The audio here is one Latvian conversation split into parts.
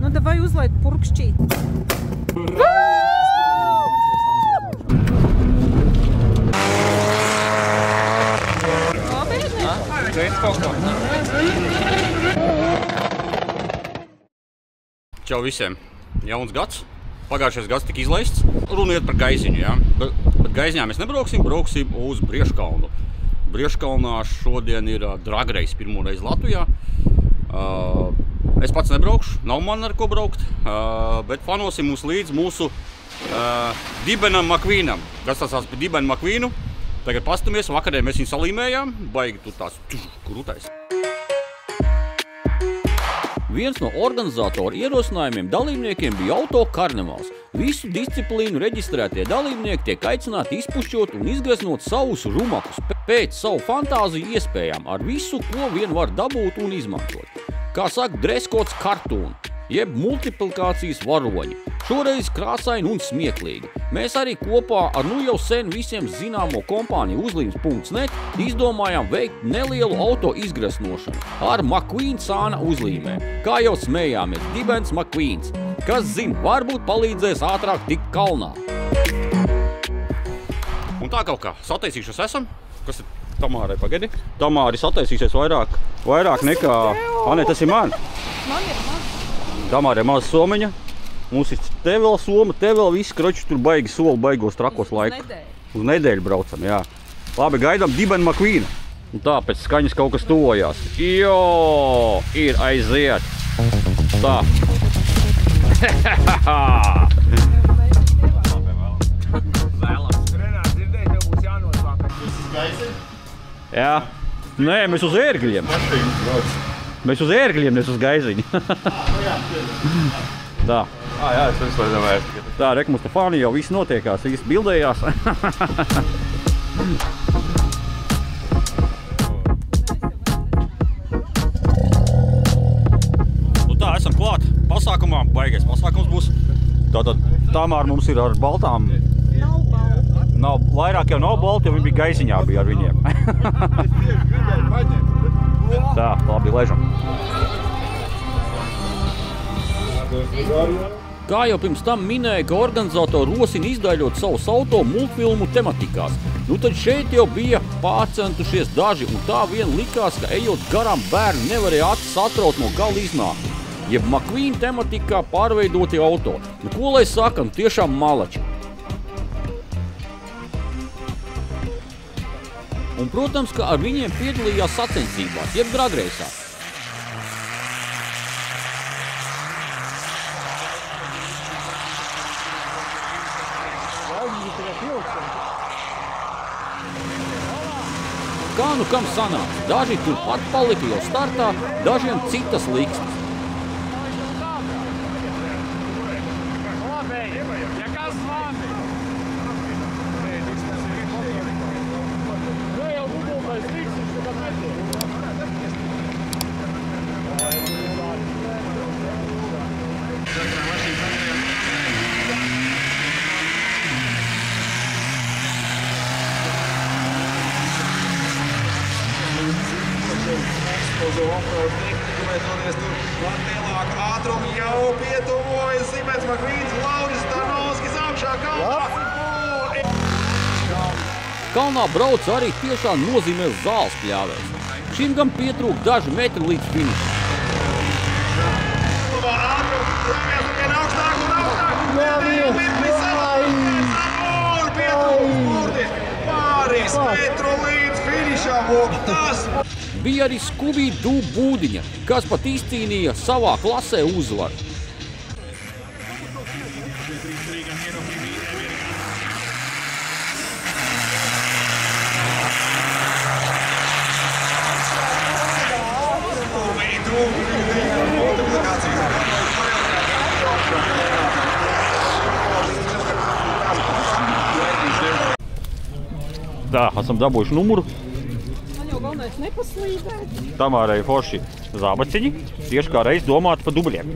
Nu, davai uzlaid purkšķīt. Čau visiem! Jauns gads. Pagājušais gads tika izlaists. Runiet par Gaiziņu, jā. Bet Gaiziņā mēs nebrauksim, brauksim uz Brieškalnu. Brieškalnā šodien ir drag race pirmoreiz Latvijā. Es pats nebraukšu, nav man ar ko braukt, bet fanosim mums līdz mūsu Dibenam Makvīnam. Kas tas pie Dibena Makvīnu? Tagad pastamies, vakarē mēs viņu salīmējām, baigi tur tās krūtais. Viens no organizatora ierosinājumiem dalībniekiem bija auto karnevāls. Visu disciplīnu reģistrētie dalībnieki tiek aicināti izpušķot un izgreznot savus rumakus pēc savu fantāziju iespējām ar visu, ko vien var dabūt un izmantot. Kā saka, dreskots kartūni, jeb multiplikācijas varoņi. Šoreiz krāsaini un smieklīgi. Mēs arī kopā ar nu jau sen visiem zināmo kompāniju uzlīmes.net izdomājām veikt nelielu auto izgresnošanu ar Makvīna sāna uzlīmē. Kā jau smējāmies, Dibens Makvīns. Kas zina, varbūt palīdzēs ātrāk tikt kalnā. Un tā kaut kā, sataisīšos esam. Kas ir Tamārai, pagaidi? Tamāri sataisīsies vairāk nekā... Nē, tas ir man. Tamārai maza somiņa. Mums ir te vēl soma, te vēl viss kroči tur baigi soli, baigos trakos laiku. Uz nedēļu braucam, jā. Labi, gaidām Dibena Makvīna. Un tā, pēc skaņas kaut kas tuvojās. Jo, ir aiziet. Tā. Jā. Nē, mēs uz ērgļiem. Mēs uz ērgļiem, nes uz Gaiziņu. Tā. Jā, es vispār domāju. Tā, rek, mums te fani jau viss notiekās, viss bildējās. Nu tā, esam klāt pasākumā, baigais pasākums būs. Tātad Tamāra mums ir ar baltām. Nav, vairāk jau nav balti, jo viņi bija Gaiziņā bija ar viņiem. Tā, labi, ležam. Kā jau pirms tam minēja, ka organizatori rosina izdaļot savus auto multfilmu tematikās. Nu tad šeit jau bija pārcentušies daži, un tā vien likās, ka ejot garām bērni nevarēja acis atraut no gala iznākumu. Jeb Makvīna tematikā pārveidoti auto. Nu ko lai sakam, tiešām malači. Un, protams, ka ar viņiem piedalījās sacensībās, jeb dragreisā. Kā nu kam sanāca? Daži turpat palika jau startā, dažiem citas likstas. Uz offroad tehniku mēs dodies tur pat lielāku ātrumu jau pietuvojas Dibens Makvīns, Lauris Tarnovskis augšā kalnā. Kalnā brauc arī tiešām nozīmē zāles pļāvēs. Šim gan pietrūk daži metri līdz finišam. Pāris metru līdz finišam, un tas... Bija arī Scooby-Doo būdiņa, kas pat izcīnīja savā klasē uzvaru. Tā, esam dabūjuši numuru. Man jau galvenais nepaslīdēt. Tamārai forši zābaciņi, tieši kā reiz domāti pa dubļiem.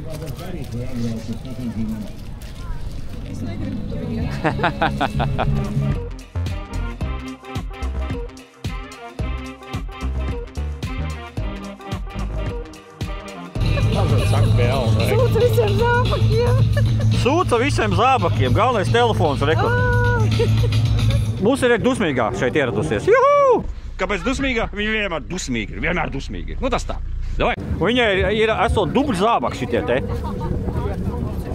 Es negribu tu vienu. Sūta visiem zābakiem. Sūta visiem zābakiem. Galvenais telefons. Mums ir dusmīgā šeit ieradusies. Juhu! Kāpēc dusmīgā? Viņi vienmēr dusmīgi. Nu tas tā. Davai. Viņai ir esot dubļu zābaki šitie te.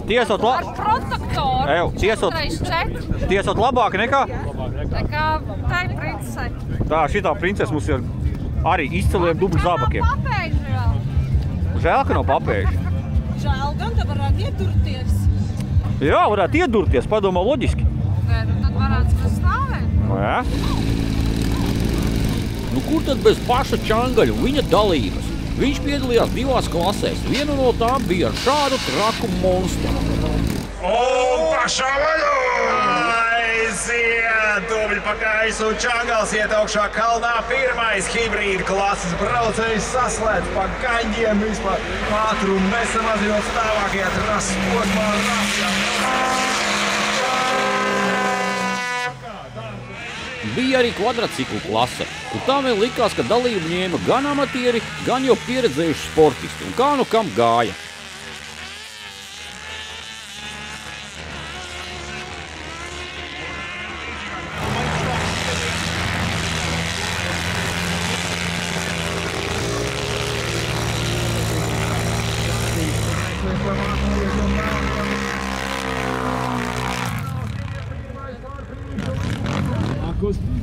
Tie esot Ar protektoru. Tie esot labāki nekā? Nekā tai princesei. Tā, šitā princese mums ir arī izciliem dubļu zābakiem. Papēži vēl. Žēl, ka nav papēži. Žēl gan, te varētu iedurties. Jā, varētu iedurties, padomā loģiski. Nē, nu tad varētu stāvēt. Jā. Nu kur tad bez paša Čangaļa viņa dalības? Viņš piedalījās 2 klasēs. Viena no tām bija ar šādu traku monstru. Un pašā vaļā! Aiziet! Dubļi pa gaisu, Čangals iet augšā kalnā. Pirmais hibrīda klases braucējs saslēdz pa gaņģiem vispār ātrumu nesamazinot stāvākajā trases posmā. Bija arī kvadrciklu klase, kur tā vēl likās, ka dalību ņēma gan amatieri, gan jau pieredzējuši sportisti. Un kā nu kam gāja?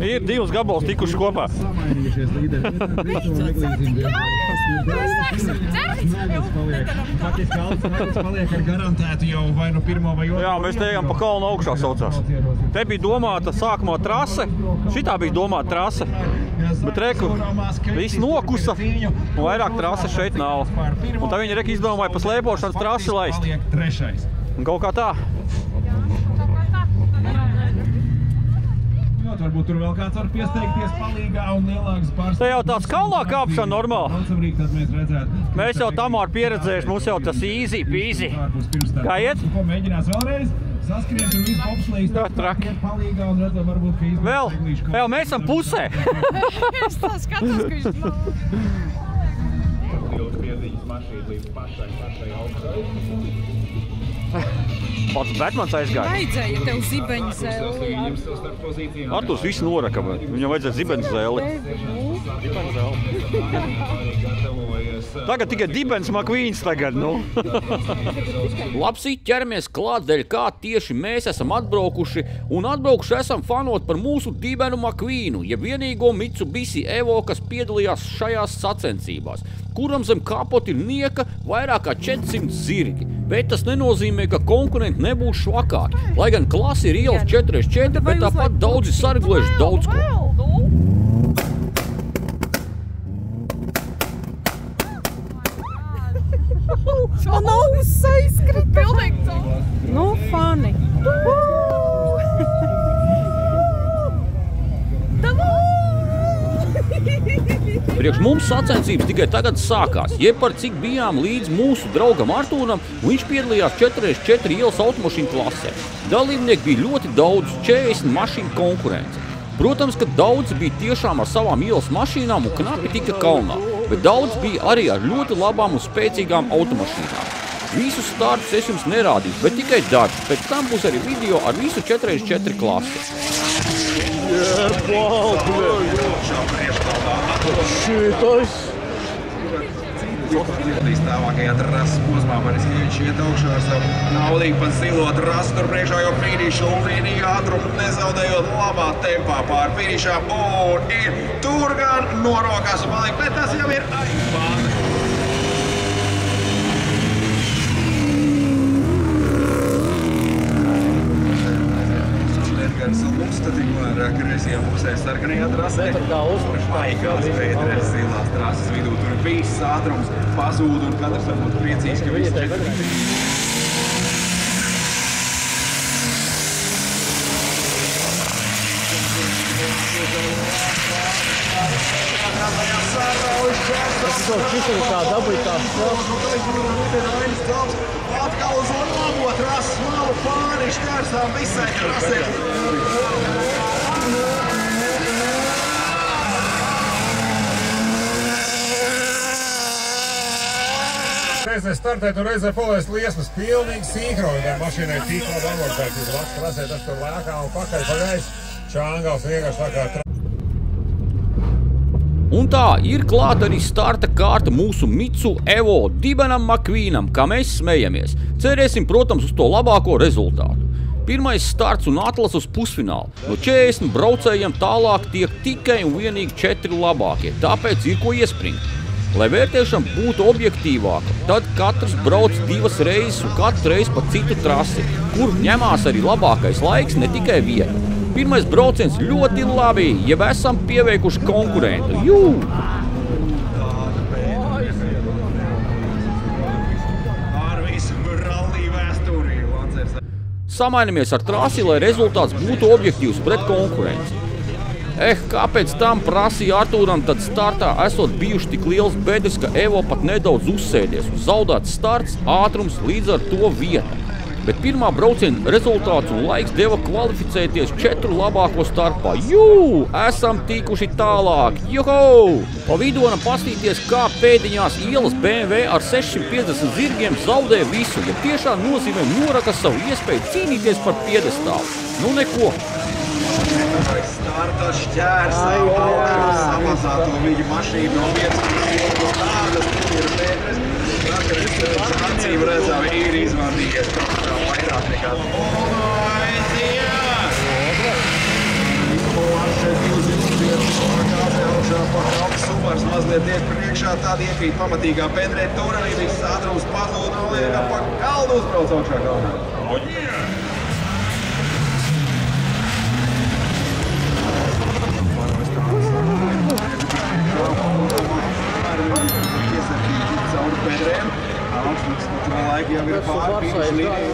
Ir 2 gabalos tikuši kopā. Jā, mēs te ejam pa kalnu augšā saucās. Te bija domāta sākumā trase, šitā bija domāta trase, bet reku viss nokusa un vairāk trase šeit nav. Un tā viņi reku izdomāja pa slēpošanas trasi laist. Un kaut kā tā. Varbūt tur vēl kāds var piesteigties palīgā un lielākas pārstāvības. Te jau tāds kalnā kāpšana normāli. Mēs jau Tamāru pieredzējuši, mums jau tas easy peasy. Kā iet? Ko mēģinās vēlreiz? Saskriet tur visu popšlīs, traki. iet palīgā un redzam varbūt, ka izglīšu. Vēl mēs esam pusē. Es tā skatos, ka viņš nav. Ļoti pieziņas mašīna līdz pašai augšai. Pats Batmans aizgāja. Vajadzēja tev zibeņu zēli. Arturs visu noraka, viņam vajadzēja zibens zēli. Tagad tikai dibens makvīns tagad, nu. Lapsīt ķeramies klāt dēļ, kā tieši mēs esam atbraukuši esam fanot par mūsu dibenu makvīnu, ja vienīgo Mitsubishi Evo, kas piedalījās šajās sacensībās, kuram zem kapota ir nieka vairāk kā 400 zirgi. Bet tas nenozīmē, ka konkurenti nebūs švakāki. Lai gan klasi ir ielas 4x4, bet tāpat daudzi sargulējuši daudz ko. Man auss aizkrita. Pilnīgi tā. Nu, fani. Priekš mums sacensības tikai tagad sākās, jeb par cik bijām līdz mūsu draugam Artūram, viņš piedalījās 4x4 ielas automašīnu klasē. Dalībnieki bija ļoti daudz, 40 mašīnu konkurence. Protams, ka daudzi bija tiešām ar savām ielas mašīnām un knapi tika kalnā, bet daudz bija arī ar ļoti labām un spēcīgām automašīnām. Visus startus es jums nerādīšu, bet tikai dažus. Pēc tam būs arī video ar visu 4x4 klasi. Šitais! Stāvākajā trases posmā Mariskevičs iet augšā ar savu naudīgi pa zilo trasu, tur priekšā jau finišu un līniju ātrumu nezaudējot labā tempā pār finišām. Un ir tur gan norokās un paliek, bet tas jau ir aizpāne. Gan salūstati, ar agresijām pusē sarkanajā trasē. Maigās Pēteres zilās trases vidū. Tur viss ātrums pazūd un katrs var būt priecīgs, ka viss 4. Atkal uz labo trases malu pāri šķērsām visai trasē. reizē startēt un reizē palaist liesmas pilnīgi sinhroni. Tā mašīnai tik labi amortētība. Laks krasē, tas tur lēkā un pakaļ pa gaisu. Čāngals vienkārši tā kā Un tā ir klāta arī starta kārta mūsu Mitsu Evo Dibenam McQueenam, kā mēs smejamies. Cerēsim, protams, uz to labāko rezultātu. Pirmais starts un atlas uz pusfinālu. No 40 braucējiem tālāk tiek tikai un vienīgi 4 labākie, tāpēc ir ko iespringt. Lai vērtēšana būtu objektīvāka, tad katrs brauc 2 reizes un katru reizi pa citu trasi, kur ņemās arī labākais laiks, ne tikai vieta. Pirmais brauciens ļoti labi, ja esam pieveikuši konkurentu. Jū! Samainamies ar trasi, lai rezultāts būtu objektīvs pret konkurenci. Kāpēc tam prasīja Artūram, tad startā esot bijuši tik liels bedres, ka Evo pat nedaudz uzsēdies uz zaudēts starts, ātrums, līdz ar to vieta. Bet pirmā brauciena rezultāts un laiks deva kvalificēties 4 labāko starpā. Jū! Esam tikuši tālāk! Juhu! Pa vidonam pastīties, kā pēdiņās ielas BMW ar 650 zirgiem zaudē visu, ja tiešām nozīmē noraka savu iespēju cīnīties par piedestālu. Nu neko! Starta šķērs augšu, samazāto viņu mašīnu no vietas, tādas ir bedres. Acīm redzam, ir izvārdījies vairāk nekā Sumars mazliet tiek priekšā, tāda iekrīt pamatīgā bedrē, tur arī viss ātrums pazūd un liekā pa kaldu uzbrauc augšā galvenā. Caur bedrēm, augstnieks no šo laiku jau ir pārpīduši līniju.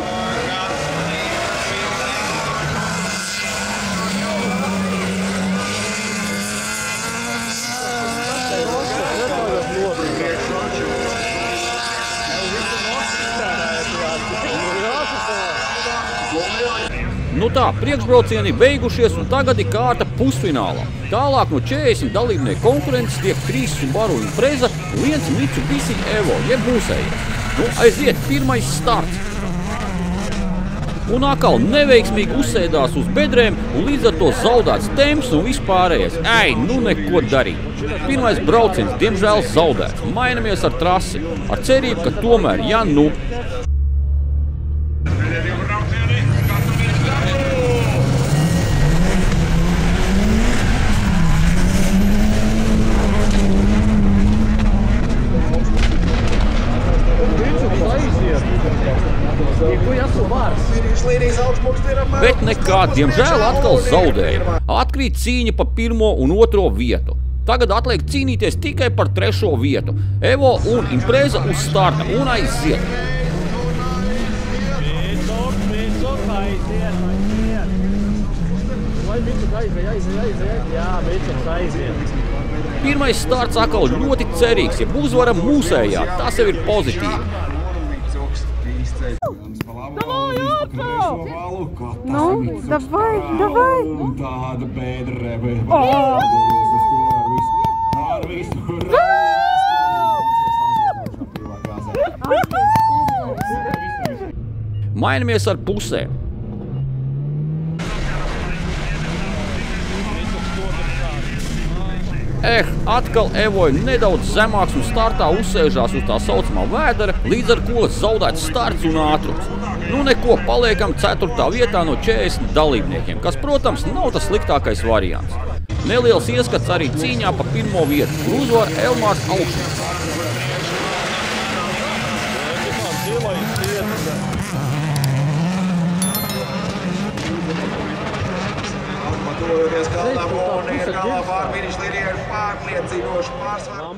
Nu tā, priekšbraucieni beigušies un tagad ir kārta pusfinālā. Tālāk no 40 dalībnieku konkurences tiek 3 Subaru Impreza un 1 Mitsubishi Evo, jeb mūsējais. Nu, aiziet pirmais starts. Un atkal neveiksmīgi uzsēdās uz bedrēm un līdz ar to zaudēts temps un vispārējais. Nu neko darīt. Pirmais brauciens, diemžēl zaudēts. Mainamies ar trasi, ar cerību, ka tomēr, ja nu. Bet nekā, diemžēl atkal zaudēja. Atkrīt cīņa pa 1. un 2. vietu. Tagad atliek cīnīties tikai par 3. vietu. Evo un Impreza uz starta un aiziet. Pirmais starts atkal ļoti cerīgs, ja uzvaram mūsējā, tas jau ir pozitīvi. Nu, davai! Un tāda bedre, ar visu Mainamies ar pusēm. Atkal Evoja nedaudz zemāks un startā uzsēžās uz tā saucamā vēdera, līdz ar ko zaudēts starts un ātrums. Nu neko, paliekam 4. vietā no 40 dalībniekiem, kas, protams, nav tas sliktākais variants. Neliels ieskats arī cīņā pa 1. vietu, kur uzvar Elmārs Augšņs. Atmatojoties galdā, un ir galā pār finiša līnijā ar pārliecinošu pārsvaru.